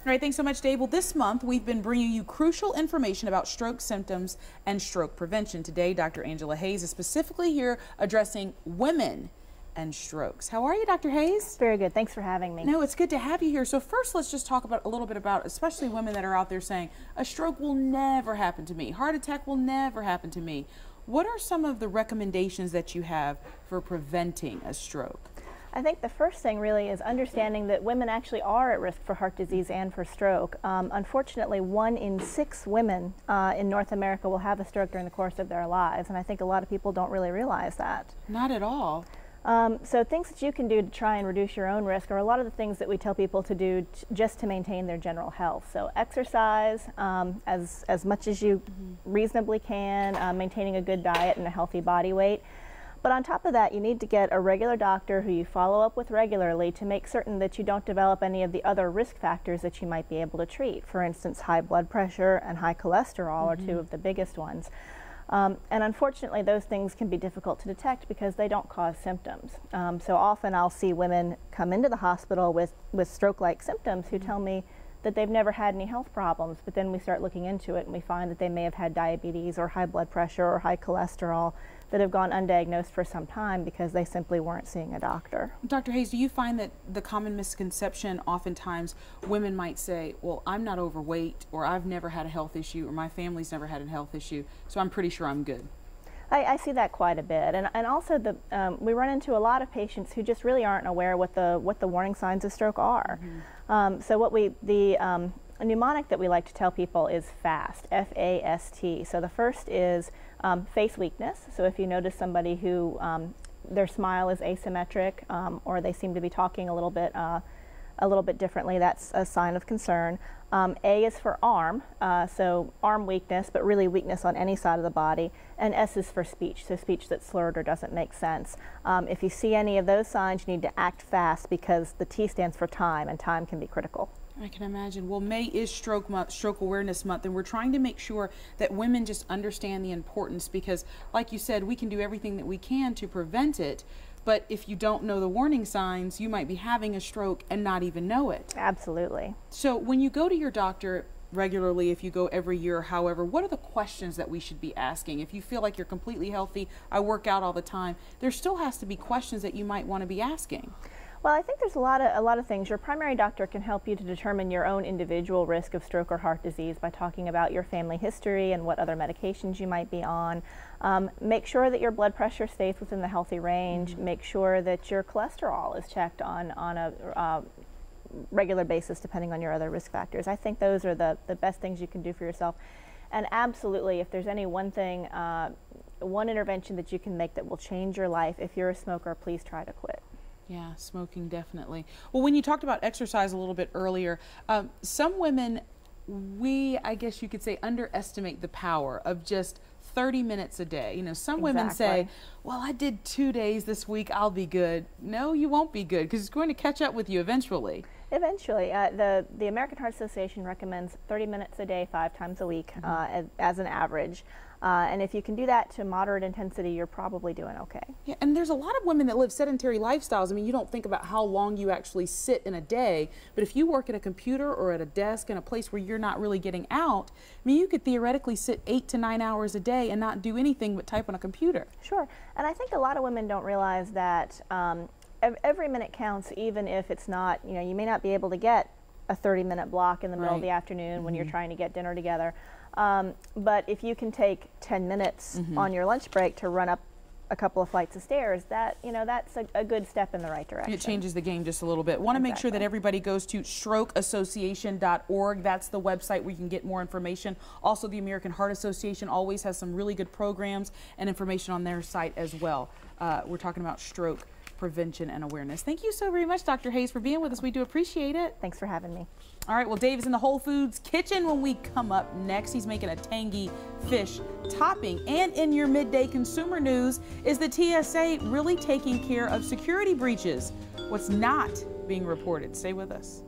All right, thanks so much, Dave. Well, this month we've been bringing you crucial information about stroke symptoms and stroke prevention. Today, Dr. Angela Hayes is specifically here addressing women and strokes. How are you, Dr. Hayes? Very good. Thanks for having me. No, it's good to have you here. So first, let's just talk about a little bit about, especially women that are out there saying, a stroke will never happen to me. Heart attack will never happen to me. What are some of the recommendations that you have for preventing a stroke? I think the first thing really is understanding that women actually are at risk for heart disease and for stroke. Unfortunately, 1 in 6 women in North America will have a stroke during the course of their lives, and I think a lot of people don't really realize that. Not at all. So things that you can do to try and reduce your own risk are a lot of the things that we tell people to do just to maintain their general health. So exercise as much as you reasonably can, maintaining a good diet and a healthy body weight. But on top of that, you need to get a regular doctor who you follow up with regularly to make certain that you don't develop any of the other risk factors that you might be able to treat. For instance, high blood pressure and high cholesterol are 2 of the biggest ones. And unfortunately, those things can be difficult to detect because they don't cause symptoms. So often I'll see women come into the hospital with stroke-like symptoms who tell me that they've never had any health problems, but then we start looking into it and we find that they may have had diabetes or high blood pressure or high cholesterol that have gone undiagnosed for some time because they simply weren't seeing a doctor. Dr. Hayes, do you find that the common misconception, oftentimes women might say, well, I'm not overweight, or I've never had a health issue, or my family's never had a health issue, so I'm pretty sure I'm good? I see that quite a bit, and also we run into a lot of patients who just really aren't aware what the warning signs of stroke are. So what a mnemonic that we like to tell people is FAST, F-A-S-T. So the first is face weakness. So if you notice somebody who their smile is asymmetric, or they seem to be talking a little bit differently, that's a sign of concern. A is for arm, so arm weakness, but really weakness on any side of the body. And S is for speech, so speech that's slurred or doesn't make sense. If you see any of those signs, you need to act fast because the T stands for time, and time can be critical. I can imagine. Well, May is Stroke Month, Stroke Awareness Month, and we're trying to make sure that women just understand the importance because, like you said, we can do everything that we can to prevent it, but if you don't know the warning signs, you might be having a stroke and not even know it. Absolutely. So when you go to your doctor regularly, if you go every year, however, what are the questions that we should be asking? If you feel like you're completely healthy, I work out all the time, there still has to be questions that you might want to be asking. Well, I think there's a lot of things. Your primary doctor can help you to determine your own individual risk of stroke or heart disease by talking about your family history and what other medications you might be on. Make sure that your blood pressure stays within the healthy range. Make sure that your cholesterol is checked on a regular basis depending on your other risk factors. I think those are the best things you can do for yourself. And absolutely, if there's any one thing, one intervention that you can make that will change your life, if you're a smoker, please try to quit. Yeah, smoking definitely. Well, when you talked about exercise a little bit earlier, some women, I guess you could say, underestimate the power of just 30 minutes a day. You know, some women say, well, I did 2 days this week, I'll be good. No, you won't be good because it's going to catch up with you eventually. Eventually. The American Heart Association recommends 30 minutes a day, 5 times a week as an average. And if you can do that to moderate intensity, you're probably doing okay. Yeah, and there's a lot of women that live sedentary lifestyles. I mean, you don't think about how long you actually sit in a day, but if you work at a computer or at a desk in a place where you're not really getting out, I mean, you could theoretically sit 8 to 9 hours a day and not do anything but type on a computer. Sure, and I think a lot of women don't realize that every minute counts, even if it's not, you know, you may not be able to get a 30-minute block in the middle of the afternoon when you're trying to get dinner together. But if you can take 10 minutes on your lunch break to run up a couple of flights of stairs, that, you know, that's a good step in the right direction. It changes the game just a little bit. Want to make sure that everybody goes to strokeassociation.org. That's the website where you can get more information. Also, the American Heart Association always has some really good programs and information on their site as well. We're talking about stroke prevention and awareness. Thank you so very much, Dr. Hayes, for being with us. We do appreciate it. Thanks for having me. All right, well, Dave is in the Whole Foods kitchen when we come up next. He's making a tangy fish topping. And in your midday consumer news, is the TSA really taking care of security breaches? What's not being reported? Stay with us.